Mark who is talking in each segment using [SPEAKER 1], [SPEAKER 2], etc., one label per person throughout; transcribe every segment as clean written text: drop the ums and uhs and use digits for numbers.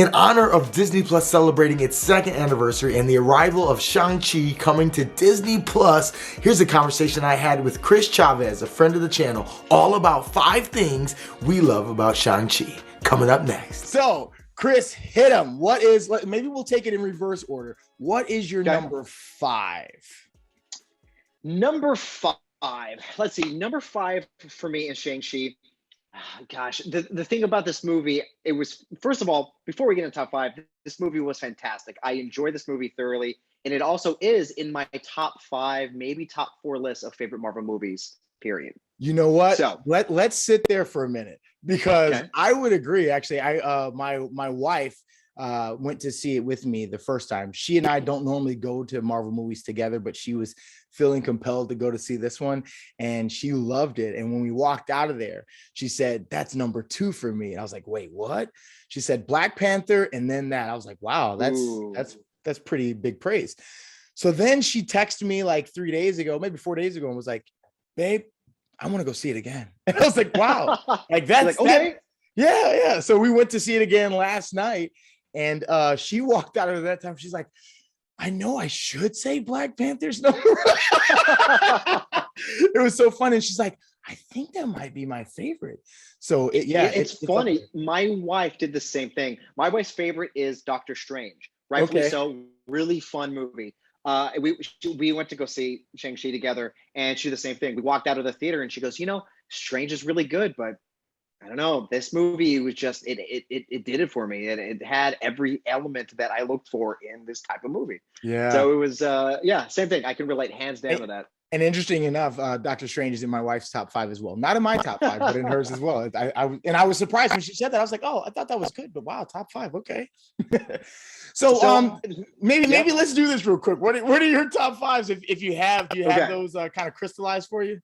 [SPEAKER 1] In honor of Disney Plus celebrating its second anniversary and the arrival of Shang Chi coming to Disney Plus, here's a conversation I had with Chris Chavez, a friend of the channel, all about 5 things we love about Shang Chi. Coming up next. So, Chris, hit him. Maybe we'll take it in reverse order. What is your number 5?
[SPEAKER 2] Number 5. Let's see. Number 5 for me is Shang-Chi. Gosh, the thing about this movie, it was, first of all, before we get into top 5, this movie was fantastic. I enjoyed this movie thoroughly, and it also is in my top 5, maybe top 4 list of favorite Marvel movies, period.
[SPEAKER 1] You know what? So let's sit there for a minute, because I would agree. Actually, my wife went to see it with me the first time. She and I don't normally go to Marvel movies together, but she was feeling compelled to go to see this one, and she loved it. And when we walked out of there, she said, "That's number 2 for me." And I was like, "Wait, what?" She said, "Black Panther, and then that." I was like, "Wow, that's pretty big praise." So then she texted me like 3 days ago, maybe 4 days ago, and was like, "Babe, I want to go see it again." And I was like, "Wow, like that's like, okay." Yeah. So we went to see it again last night, and she walked out of that time. She's like, "I know I should say Black Panther's number." It was so fun. And she's like, "I think that might be my favorite." So it's
[SPEAKER 2] funny. My wife did the same thing. My wife's favorite is Doctor Strange. Rightfully so. Really fun movie. We went to go see Shang-Chi together, and she did the same thing. We walked out of the theater and she goes, Strange is really good, but I don't know, this movie was just, it did it for me. It had every element that I looked for in this type of movie. Yeah. So it was, same thing. I can relate hands down to that.
[SPEAKER 1] And interesting enough, Doctor Strange is in my wife's top 5 as well. Not in my top 5, but in hers as well. I was surprised when she said that. I was like, "Oh, I thought that was good, but wow, top 5, okay." So maybe let's do this real quick. What are your top 5s if you have? Do you have those kind of crystallized for you?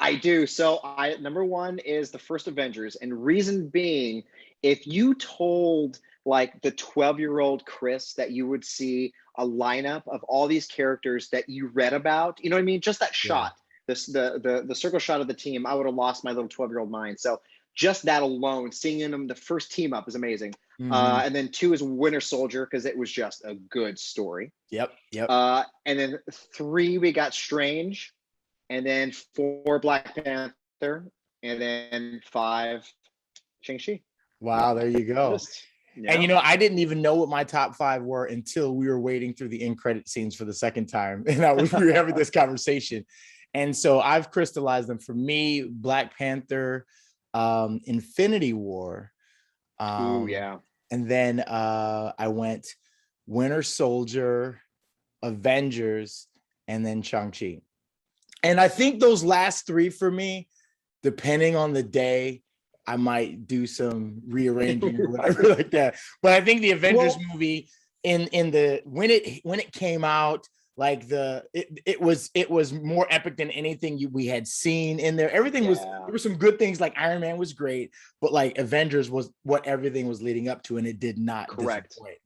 [SPEAKER 2] I do. So number 1 is the first Avengers, and reason being, if you told like the 12-year-old Chris that you would see a lineup of all these characters that you read about, you know what I mean? Just that shot, the circle shot of the team, I would have lost my little 12-year-old mind. So just that alone, seeing them, the first team up is amazing. Mm-hmm. And then 2 is Winter Soldier, because it was just a good story.
[SPEAKER 1] Yep.
[SPEAKER 2] And then 3, we got Strange. And then 4, Black Panther. And then 5, Shang-Chi.
[SPEAKER 1] Wow, there you go. And I didn't even know what my top 5 were until we were waiting through the end credit scenes for the second time. And we were having this conversation. And so I've crystallized them. For me, Black Panther, Infinity War. And then I went Winter Soldier, Avengers, and then Shang-Chi. And I think those last 3 for me, depending on the day, I might do some rearranging or whatever like that. But I think the Avengers movie when it came out, like it was more epic than anything we had seen in there. Everything was, there were some good things, like Iron Man was great, but like Avengers was what everything was leading up to, and it did not disappoint,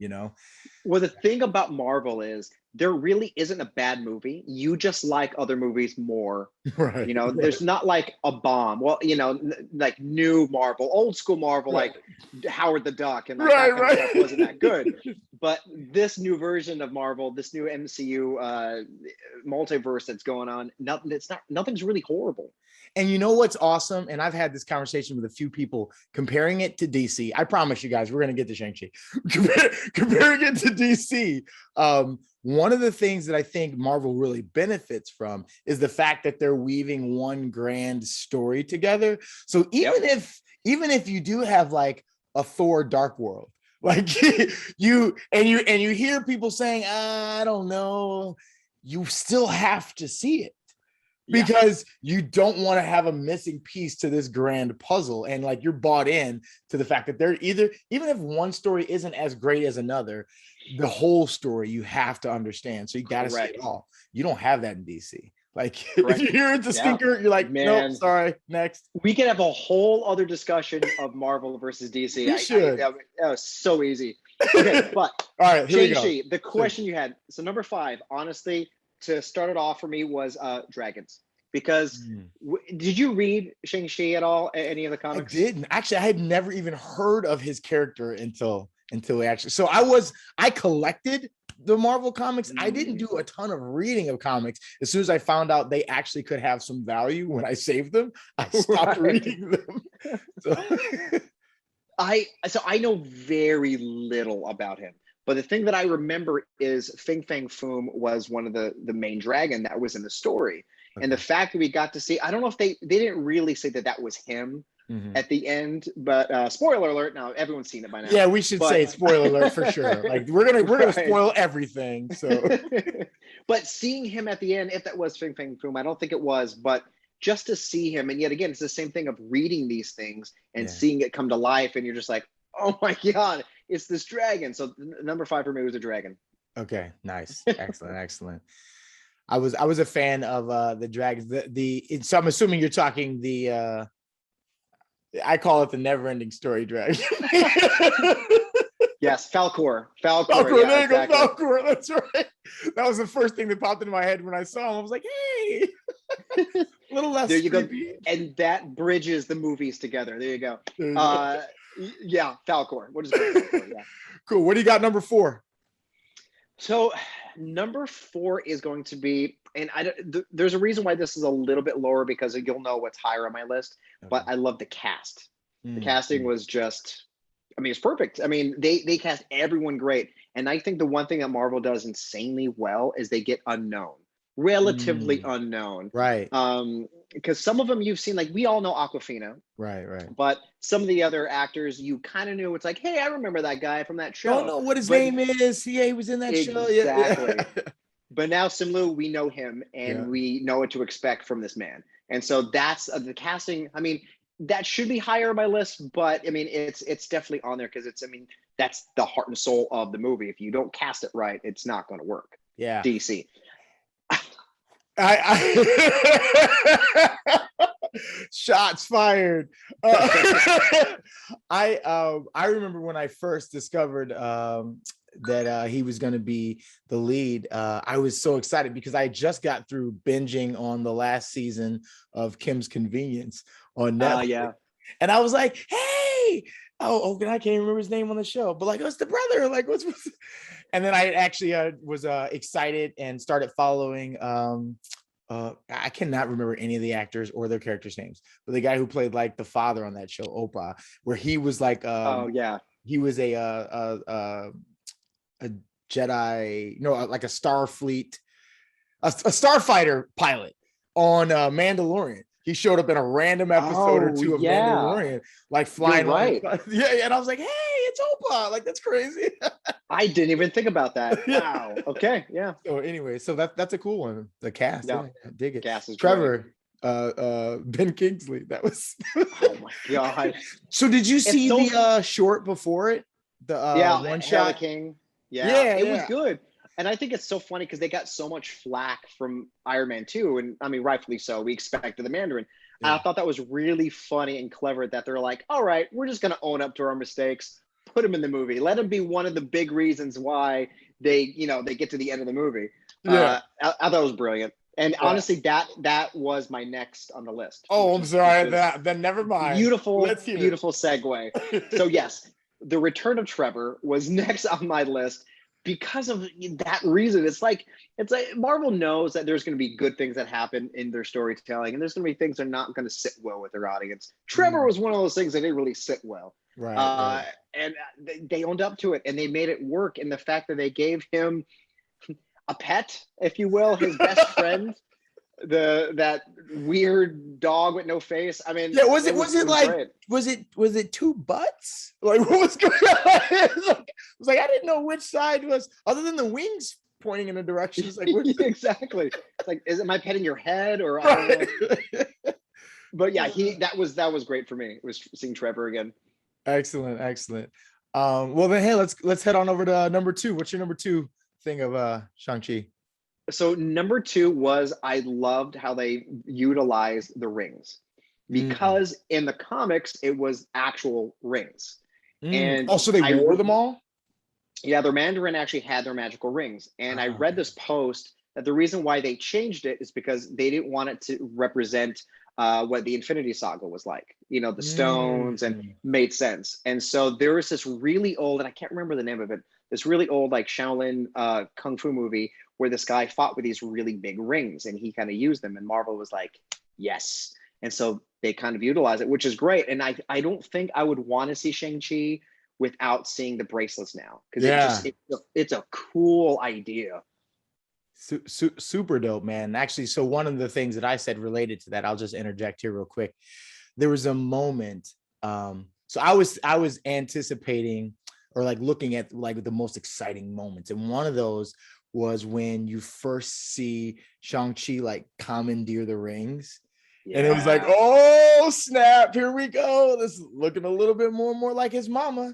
[SPEAKER 2] Well, the thing about Marvel is there really isn't a bad movie. You just like other movies more. Right. There's not like a bomb. Well, like new Marvel, old school Marvel, like Howard the Duck and like that kind of stuff wasn't that good. But this new version of Marvel, this new MCU multiverse that's going on, nothing's really horrible.
[SPEAKER 1] And you know what's awesome? And I've had this conversation with a few people comparing it to DC. I promise you guys, we're going to get to Shang-Chi. Comparing it to DC. One of the things that I think Marvel really benefits from is the fact that they're weaving one grand story together. So even if you do have like a Thor Dark World, like you hear people saying, "I don't know," you still have to see it. Because you don't want to have a missing piece to this grand puzzle, and like you're bought in to the fact that they're even if one story isn't as great as another, the whole story you have to understand. So you got to see it all. You don't have that in DC. Like if you hear it's a stinker, you're like, "Nope, sorry, next."
[SPEAKER 2] We could have a whole other discussion of Marvel versus DC.
[SPEAKER 1] We should.
[SPEAKER 2] That was so easy. Okay, but
[SPEAKER 1] all right, here we go.
[SPEAKER 2] The question you had. So number 5, honestly, to start it off for me was dragons, because did you read Shang-Chi at all, any of the comics?
[SPEAKER 1] I didn't. Actually, I had never even heard of his character until until we actually. So I collected the Marvel comics. I didn't do a ton of reading of comics. As soon as I found out they actually could have some value when I saved them, I stopped reading them. So.
[SPEAKER 2] I know very little about him, but the thing that I remember is Fing Fang Foom was one of the main dragon that was in the story. Okay. And the fact that we got to see, I don't know if they didn't really say that was him at the end, but spoiler alert, now everyone's seen it by now.
[SPEAKER 1] Yeah, we should say spoiler alert for sure. Like we're gonna spoil everything. So
[SPEAKER 2] but seeing him at the end, if that was Fing Fang Foom, I don't think it was, but just to see him, and yet again, it's the same thing of reading these things and seeing it come to life, and you're just like, oh my God, it's this dragon. So number 5 for me was a dragon.
[SPEAKER 1] Okay, nice, excellent. I was a fan of the dragons. So I'm assuming you're talking the I call it the never-ending story dragon.
[SPEAKER 2] Yes, Falcor.
[SPEAKER 1] Yeah, there you go, Falcor. That's right. That was the first thing that popped into my head when I saw him. I was like, hey, a little less.
[SPEAKER 2] There you
[SPEAKER 1] creepy.
[SPEAKER 2] go. And that bridges the movies together. There you go. Yeah, Falcor. What is Falcor? Yeah.
[SPEAKER 1] Cool. What do you got number 4?
[SPEAKER 2] So number 4 is going to be, and there's a reason why this is a little bit lower because you'll know what's higher on my list, but I love the cast. The casting was just, I mean, it's perfect. I mean, they cast everyone great. And I think the one thing that Marvel does insanely well is they get relatively unknown.
[SPEAKER 1] Right.
[SPEAKER 2] Because some of them you've seen, like we all know Awkwafina.
[SPEAKER 1] Right.
[SPEAKER 2] But some of the other actors you kind of knew. It's like, hey, I remember that guy from that show.
[SPEAKER 1] Don't know what his name is. Yeah, he was in that show.
[SPEAKER 2] Exactly. But now Simlu, we know him and we know what to expect from this man. And so that's the casting. I mean, that should be higher on my list, but I mean, it's definitely on there because that's the heart and soul of the movie. If you don't cast it right, it's not going to work.
[SPEAKER 1] Yeah.
[SPEAKER 2] DC.
[SPEAKER 1] Shots fired. I remember when I first discovered that he was going to be the lead. I was so excited because I just got through binging on the last season of Kim's Convenience on Netflix.
[SPEAKER 2] Yeah.
[SPEAKER 1] And I was like, hey, I can't even remember his name on the show, but like, what's the brother? Like, what's and then I actually was excited and started following. I cannot remember any of the actors or their characters' names, but the guy who played like the father on that show, Oprah, where he was like, he was a Jedi, like a Starfleet, a starfighter pilot on Mandalorian. He showed up in a random episode or two of Mandalorian, like flying.
[SPEAKER 2] You're right.
[SPEAKER 1] Yeah, and I was like, hey, it's Oprah. Like, that's crazy.
[SPEAKER 2] I didn't even think about that. Wow. Okay. Yeah.
[SPEAKER 1] So anyway, so that's a cool one. The cast. Yeah. I dig it.
[SPEAKER 2] Cast is
[SPEAKER 1] Trevor, Ben Kingsley. That was.
[SPEAKER 2] Oh my God.
[SPEAKER 1] So did you see the short before it? The one shot.
[SPEAKER 2] King. Yeah. It was good. And I think it's so funny because they got so much flack from Iron Man 2. And I mean, rightfully so. We expected the Mandarin. Yeah. And I thought that was really funny and clever that they're like, all right, we're just going to own up to our mistakes. Put him in the movie. Let him be one of the big reasons why they get to the end of the movie. Yeah. I thought it was brilliant. And honestly, that was my next on the list.
[SPEAKER 1] Oh, I'm sorry. Then never mind.
[SPEAKER 2] Beautiful segue. So yes, The Return of Trevor was next on my list. Because of that reason, it's like Marvel knows that there's going to be good things that happen in their storytelling, and there's going to be things that are not going to sit well with their audience. Trevor was one of those things that didn't really sit well,
[SPEAKER 1] right.
[SPEAKER 2] And they owned up to it, and they made it work. And the fact that they gave him a pet, if you will, his best friend, that weird dog with no face. I mean,
[SPEAKER 1] yeah. Was it two butts? Like, what was going on? It was like I didn't know which side was, other than the wings pointing in a direction. It's like
[SPEAKER 2] exactly. It's like, am I petting your head or? I don't know. But yeah, that was great for me. It was seeing Trevor again.
[SPEAKER 1] Excellent. Well then, hey, let's head on over to number 2. What's your number 2 thing of Shang-Chi?
[SPEAKER 2] So number 2 was I loved how they utilized the rings, because in the comics it was actual rings. And
[SPEAKER 1] also they wore them all?
[SPEAKER 2] Yeah, their Mandarin actually had their magical rings. And I read this post that the reason why they changed it is because they didn't want it to represent what the Infinity Saga was like, the stones, and made sense. And so there was this really old, and I can't remember the name of it, this really old like Shaolin kung fu movie where this guy fought with these really big rings and he kind of used them, and Marvel was like, yes. And so they kind of utilize it, which is great. And I don't think I would want to see Shang-Chi without seeing the bracelets now, because it's a cool idea.
[SPEAKER 1] Super dope, man. Actually, so one of the things that I said related to that, I'll just interject here real quick. There was a moment. So I was anticipating or like looking at like the most exciting moments, and one of those was when you first see Shang-Chi like commandeer the rings. Yeah. And it was like, oh snap, here we go. This is looking a little bit more and more like his mama.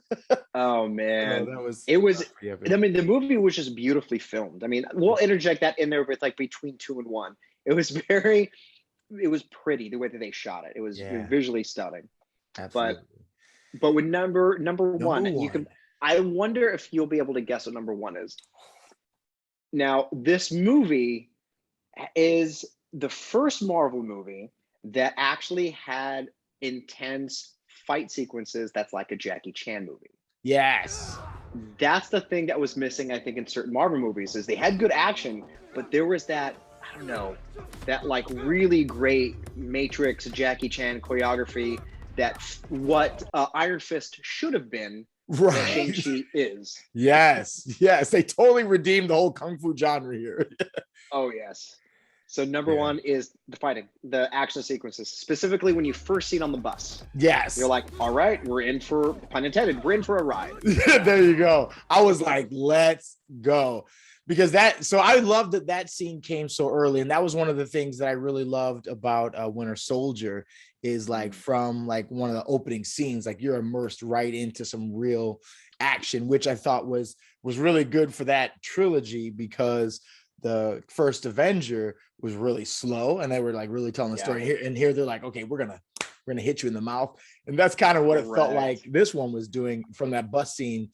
[SPEAKER 2] Oh man, I mean, the movie was just beautifully filmed. I mean, we'll interject that in there with like between 2 and 1. It was pretty the way that they shot it. It was visually stunning. Absolutely. But with number one, you can. I wonder if you'll be able to guess what number 1 is. Now, this movie is the first Marvel movie that actually had intense fight sequences that's like a Jackie Chan movie.
[SPEAKER 1] Yes.
[SPEAKER 2] That's the thing that was missing, I think, in certain Marvel movies, is they had good action, but there was that, I don't know, that like really great Matrix Jackie Chan choreography that what Iron Fist should have been. Right. Shang-Chi is.
[SPEAKER 1] Yes. They totally redeemed the whole kung fu genre here.
[SPEAKER 2] Oh, yes. So number 1 is the fighting, the action sequences, specifically when you first see it on the bus.
[SPEAKER 1] Yes.
[SPEAKER 2] You're like, all right, we're in for, pun intended, we're in for a ride.
[SPEAKER 1] There you go. I was like, let's go. Because so I love that scene came so early. And that was one of the things that I really loved about Winter Soldier, is like from like one of the opening scenes, like you're immersed right into some real action, which I thought was really good for that trilogy, because the first Avenger was really slow and they were like really telling the story here. And here they're like, okay, we're gonna hit you in the mouth. And that's kind of what it felt like this one was doing from that bus scene.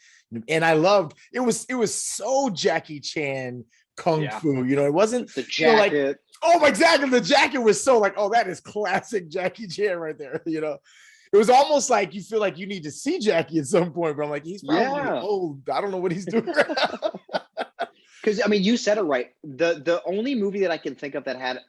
[SPEAKER 1] And I loved it was so Jackie Chan kung fu, it wasn't
[SPEAKER 2] the jacket.
[SPEAKER 1] Like, oh my, exactly. The jacket was so like, oh, that is classic Jackie Chan right there. It was almost like you feel like you need to see Jackie at some point, but I'm like, he's probably old. I don't know what he's doing.
[SPEAKER 2] Because I mean, you said it right. The only movie that I can think of that had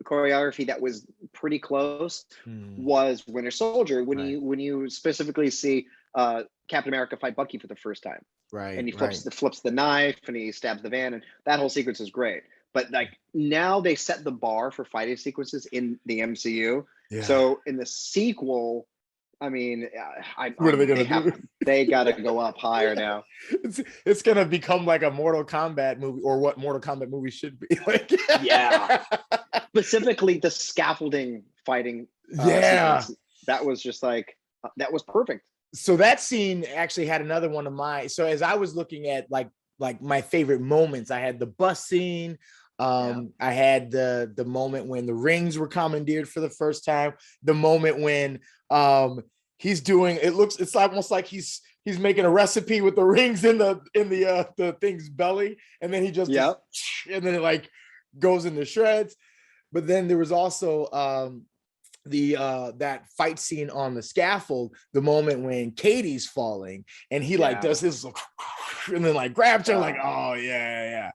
[SPEAKER 2] choreography that was pretty close was Winter Soldier. When you specifically see Captain America fight Bucky for the first time, right? And he flips the knife and he stabs the van, and that whole sequence is great. But like now they set the bar for fighting sequences in the MCU. Yeah. So in the sequel, I mean,
[SPEAKER 1] what are they going to do?
[SPEAKER 2] They got to go up higher now.
[SPEAKER 1] It's going to become like a Mortal Kombat movie, or what Mortal Kombat movie should be like.
[SPEAKER 2] Specifically the scaffolding fighting. Sequence, that was just like, that was perfect.
[SPEAKER 1] So that scene actually had another one of my, so as I was looking at like my favorite moments, I had the bus scene. I had the moment when the rings were commandeered for the first time, the moment when he's doing, it's almost like he's making a recipe with the rings in the thing's belly, and then he just and then it like goes into shreds. But then there was also that fight scene on the scaffold, the moment when Katie's falling and he like does this and then like grabs her like, oh yeah.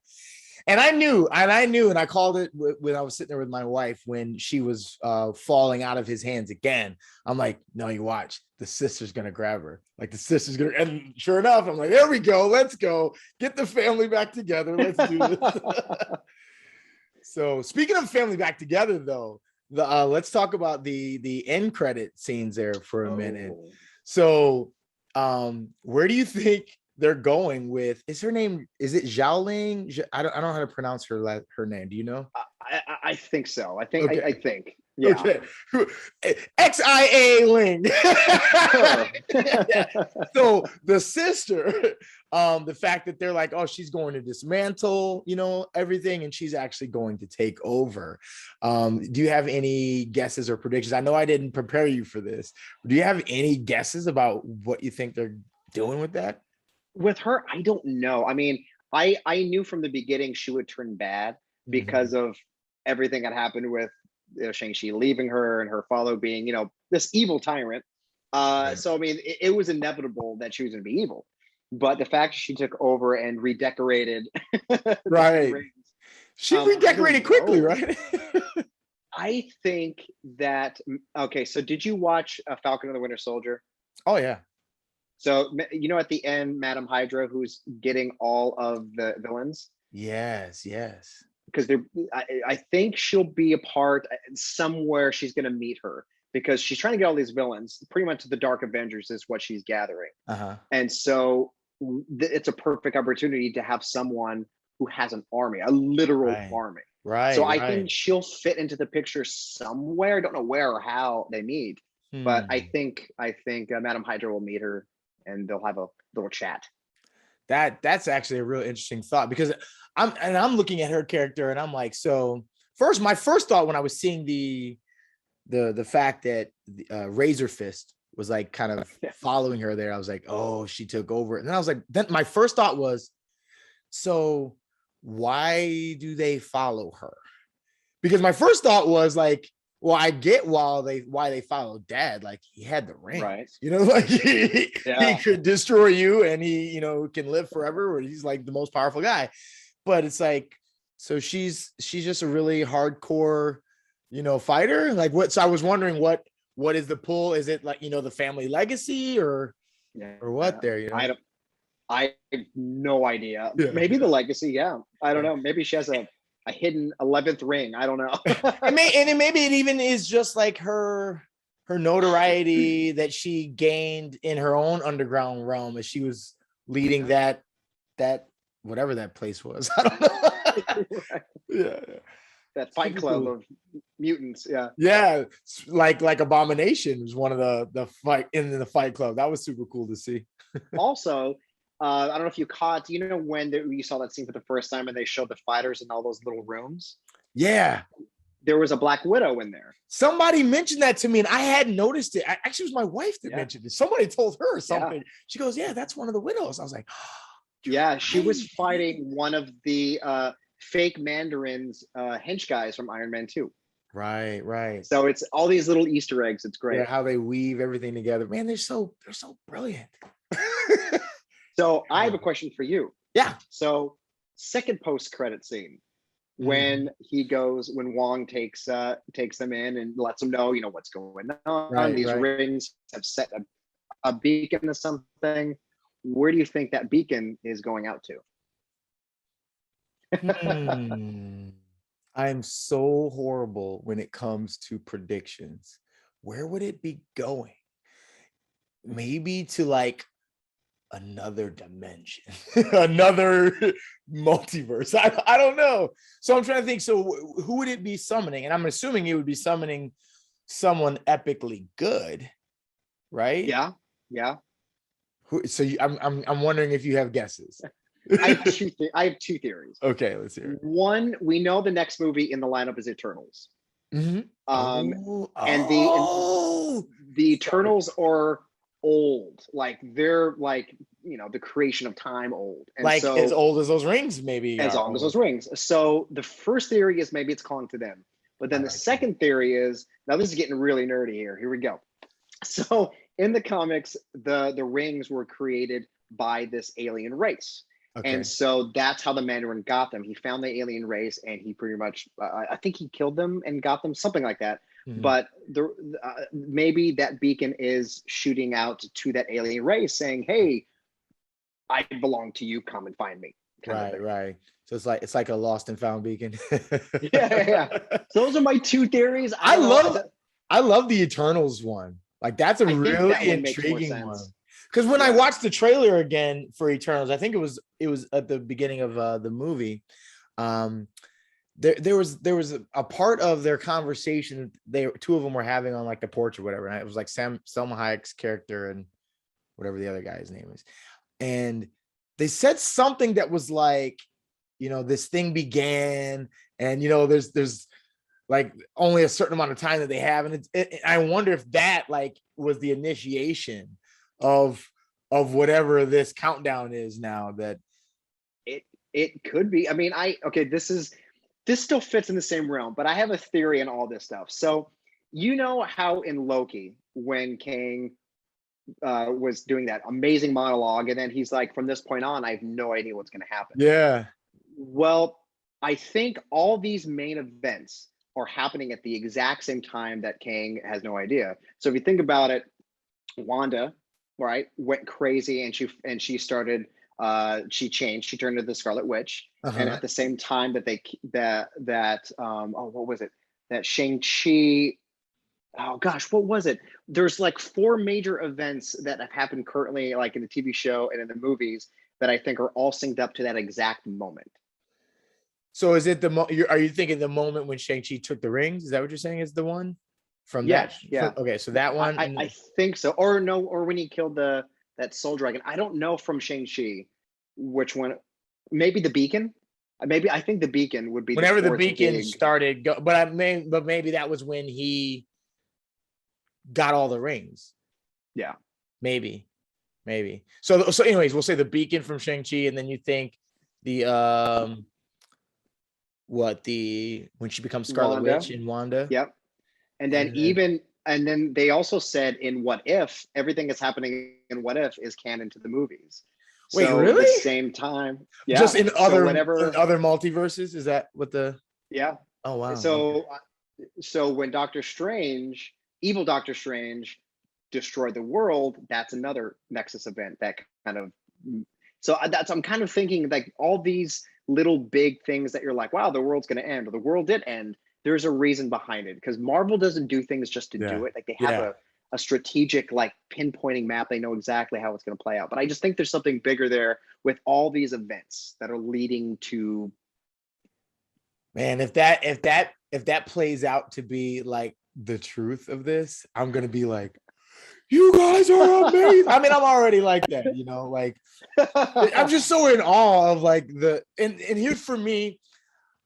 [SPEAKER 1] And I knew, and I called it when I was sitting there with my wife when she was falling out of his hands again. I'm like, no, you watch, the sister's gonna grab her. Like the sister's gonna, and sure enough, I'm like, there we go, let's go, get the family back together, let's do this. So speaking of family back together, though, let's talk about the end credit scenes there for a minute. So, where do you think they're going with? Is her name? Is it Xiaoling? I don't know how to pronounce her name. Do you know?
[SPEAKER 2] I think so. I think. Okay. I think. Yeah.
[SPEAKER 1] Okay. XIA Ling. So the sister, the fact that they're like, oh, she's going to dismantle, everything, and she's actually going to take over. Do you have any guesses or predictions? I know I didn't prepare you for this. Do you have any guesses about what you think they're doing with that?
[SPEAKER 2] With her, I don't know. I mean, I knew from the beginning she would turn bad because of everything that happened with Shang-Chi leaving her and her father being, this evil tyrant. So, I mean, it was inevitable that she was going to be evil. But the fact she took over and redecorated.
[SPEAKER 1] Right. Rings, she redecorated quickly, right?
[SPEAKER 2] I think that, okay, so did you watch Falcon and the Winter Soldier?
[SPEAKER 1] Oh, yeah.
[SPEAKER 2] So, at the end, Madam Hydra, who's getting all of the villains?
[SPEAKER 1] Yes.
[SPEAKER 2] Because I think she'll be a part somewhere. She's going to meet her because she's trying to get all these villains. Pretty much the Dark Avengers is what she's gathering. And so it's a perfect opportunity to have someone who has an army, a literal army.
[SPEAKER 1] Right.
[SPEAKER 2] So I think she'll fit into the picture somewhere. I don't know where or how they meet, but I think Madam Hydra will meet her and they'll have a little chat.
[SPEAKER 1] That's actually a real interesting thought, because I'm looking at her character and I'm like, so first, my first thought when I was seeing the fact that Razor Fist was like kind of following her there, I was like, oh, she took over. And then I was like, then my first thought was, so why do they follow her? Because my first thought was like, well, I get why they followed Dad. Like, he had the ring,
[SPEAKER 2] right?
[SPEAKER 1] Like he could destroy you, and he, can live forever. Or he's like the most powerful guy. But it's like, so she's just a really hardcore, fighter. Like, what? So I was wondering what is the pull? Is it like, the family legacy or what? There,
[SPEAKER 2] I have no idea. Yeah. Maybe the legacy. Yeah, I don't know. Maybe she has a hidden 11th ring. I don't know.
[SPEAKER 1] Maybe it even is just like her notoriety that she gained in her own underground realm as she was leading that whatever that place was. I don't know. Yeah.
[SPEAKER 2] That fight club of mutants. Yeah.
[SPEAKER 1] Yeah. Like Abomination was one of the fight in the fight club. That was super cool to see.
[SPEAKER 2] Also, I don't know if you caught, when you saw that scene for the first time and they showed the fighters in all those little rooms?
[SPEAKER 1] Yeah.
[SPEAKER 2] There was a Black Widow in there.
[SPEAKER 1] Somebody mentioned that to me and I hadn't noticed it. Actually, it was my wife that mentioned it. Somebody told her something. Yeah. She goes, yeah, that's one of the widows. I was like,
[SPEAKER 2] yeah, she was fighting one of the fake Mandarins hench guys from Iron Man 2.
[SPEAKER 1] Right.
[SPEAKER 2] So it's all these little Easter eggs. It's great.
[SPEAKER 1] Yeah, how they weave everything together. Man, they're so brilliant.
[SPEAKER 2] So I have a question for you.
[SPEAKER 1] Yeah.
[SPEAKER 2] So second post-credit scene, when Wong takes them in and lets them know, what's going on. These rings have set a beacon or something. Where do you think that beacon is going out
[SPEAKER 1] to? I'm so horrible when it comes to predictions. Where would it be going? Maybe to like another dimension, another multiverse. I don't know. So I'm trying to think. So who would it be summoning? And I'm assuming it would be summoning someone epically good, right?
[SPEAKER 2] Yeah.
[SPEAKER 1] So I'm wondering if you have guesses.
[SPEAKER 2] I have two theories.
[SPEAKER 1] Okay, let's hear it.
[SPEAKER 2] One, we know the next movie in the lineup is Eternals.
[SPEAKER 1] Mm-hmm.
[SPEAKER 2] And the Eternals are old, like they're like the creation of time old, and
[SPEAKER 1] like
[SPEAKER 2] so,
[SPEAKER 1] as old as those rings, maybe
[SPEAKER 2] as long as those rings. So the first theory is maybe it's calling to them, but then the second theory is, now this is getting really nerdy here we go. So in the comics, the rings were created by this alien race. Okay. And so that's how the Mandarin got them. He found the alien race and he pretty much, I think he killed them and got them, something like that. Mm-hmm. But maybe that beacon is shooting out to that alien race saying, hey, I belong to you, come and find me.
[SPEAKER 1] Right. So it's like a lost and found beacon.
[SPEAKER 2] yeah. So those are my two theories.
[SPEAKER 1] I love the Eternals one. Like that's a really intriguing one. Because when I watched the trailer again for Eternals, I think it was at the beginning of the movie. There was a part of their conversation two of them were having on like the porch or whatever. And it was like Selma Hayek's character and whatever the other guy's name is. And they said something that was like, this thing began and, there's like only a certain amount of time that they have. And I wonder if that like was the initiation of whatever this countdown is now. That
[SPEAKER 2] it could be. I mean, this this still fits in the same realm, but I have a theory on all this stuff. So you know how in Loki, when Kang was doing that amazing monologue, and then he's like, from this point on, I have no idea what's going to happen.
[SPEAKER 1] Yeah.
[SPEAKER 2] Well, I think all these main events are happening at the exact same time that Kang has no idea. So if you think about it, Wanda, right, went crazy, and she started she changed, she turned into the Scarlet Witch. And at the same time that what was it, that Shang Chi, oh gosh, what was it, there's like 4 major events that have happened currently, like in the TV show and in the movies, that I think are all synced up to that exact moment.
[SPEAKER 1] So is it are you thinking the moment when Shang-Chi took the rings? Is that what you're saying is the one from that?
[SPEAKER 2] Yeah.
[SPEAKER 1] Okay, so that one.
[SPEAKER 2] I think so. Or no, or when he killed that soul dragon. I don't know from Shang-Chi which one. Maybe the beacon. Maybe I think the beacon would be
[SPEAKER 1] whenever the beacon started. But maybe that was when he got all the rings.
[SPEAKER 2] Yeah.
[SPEAKER 1] Maybe. So anyways, we'll say the beacon from Shang-Chi, and then you think the when she becomes Scarlet Witch in Wanda.
[SPEAKER 2] Yep. And then they also said in What If, everything that's happening in What If is canon to the movies.
[SPEAKER 1] Wait, really?
[SPEAKER 2] At the same time, yeah.
[SPEAKER 1] Just in other multiverses, is that what the?
[SPEAKER 2] Yeah.
[SPEAKER 1] Oh wow.
[SPEAKER 2] So when evil Doctor Strange, destroyed the world, that's another Nexus event that kind of. So I'm kind of thinking like all these little big things that you're like, wow, the world's going to end, or the world did end. There's a reason behind it, because Marvel doesn't do things just to do it. Like they have a strategic, like pinpointing map. They know exactly how it's going to play out. But I just think there's something bigger there with all these events that are leading to.
[SPEAKER 1] Man, if that plays out to be like the truth of this, I'm going to be like, you guys are amazing. I mean, I'm already like that, like I'm just so in awe of like and here's for me,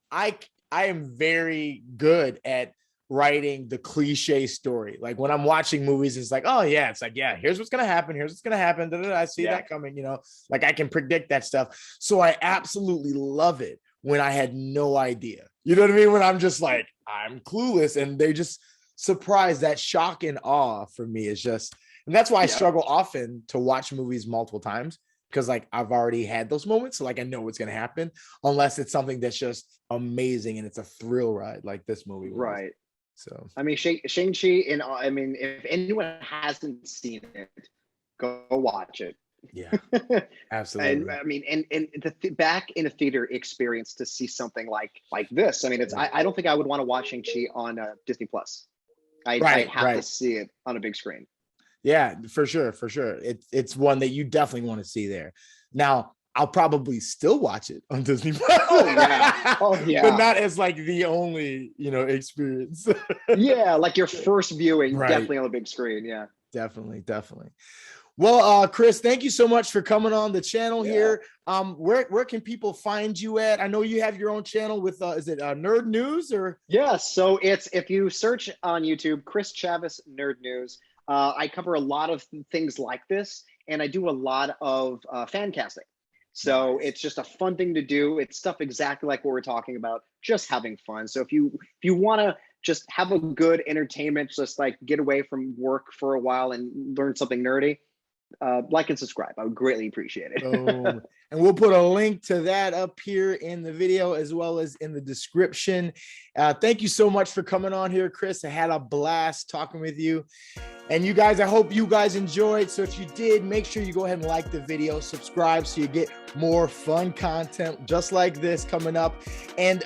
[SPEAKER 1] I am very good at writing the cliche story. Like when I'm watching movies, it's like, oh yeah, it's like, yeah, here's what's gonna happen, I see that coming, like I can predict that stuff. So I absolutely love it when I had no idea, you know what I mean, when I'm just like, I'm clueless, and they just surprise. That shock and awe for me is just, and that's why I struggle often to watch movies multiple times, because like I've already had those moments, so like I know what's going to happen, unless it's something that's just amazing and it's a thrill ride like this movie was.
[SPEAKER 2] Right.
[SPEAKER 1] So
[SPEAKER 2] I mean, Shang-Chi, and I mean, if anyone hasn't seen it, go watch it.
[SPEAKER 1] Yeah, absolutely.
[SPEAKER 2] And I mean, and back in a theater experience to see something like this. I mean, I don't think I would want to watch Shang-Chi on Disney Plus. I'd have to see it on a big screen.
[SPEAKER 1] Yeah, for sure. It's one that you definitely want to see there. Now, I'll probably still watch it on Disney Plus.
[SPEAKER 2] Oh yeah.
[SPEAKER 1] But not as like the only, experience.
[SPEAKER 2] Yeah, like your first viewing, definitely on the big screen. Yeah.
[SPEAKER 1] Definitely. Well, Chris, thank you so much for coming on the channel here. Where can people find you at? I know you have your own channel with is it Nerd News or?
[SPEAKER 2] Yeah, so it's, if you search on YouTube, Chris Chavez Nerd News. I cover a lot of things like this, and I do a lot of fan casting. So it's just a fun thing to do. It's stuff exactly like what we're talking about, just having fun. So if you want to just have a good entertainment, just like get away from work for a while and learn something nerdy, like and subscribe. I would greatly appreciate it.
[SPEAKER 1] And we'll put a link to that up here in the video as well as in the description. Thank you so much for coming on here, Chris. I had a blast talking with you. And you guys, I hope you guys enjoyed. So if you did, make sure you go ahead and like the video, subscribe so you get more fun content just like this coming up. And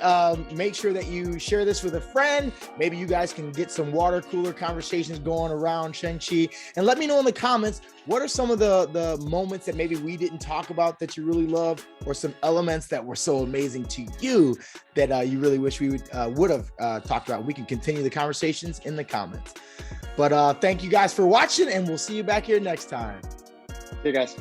[SPEAKER 1] make sure that you share this with a friend. Maybe you guys can get some water cooler conversations going around Shang-Chi. And let me know in the comments, what are some of the moments that maybe we didn't talk about that you really love, or some elements that were so amazing to you that you really wish we would have talked about. We can continue the conversations in the comments. But thank you guys for watching, and we'll see you back here next time.
[SPEAKER 2] See you guys.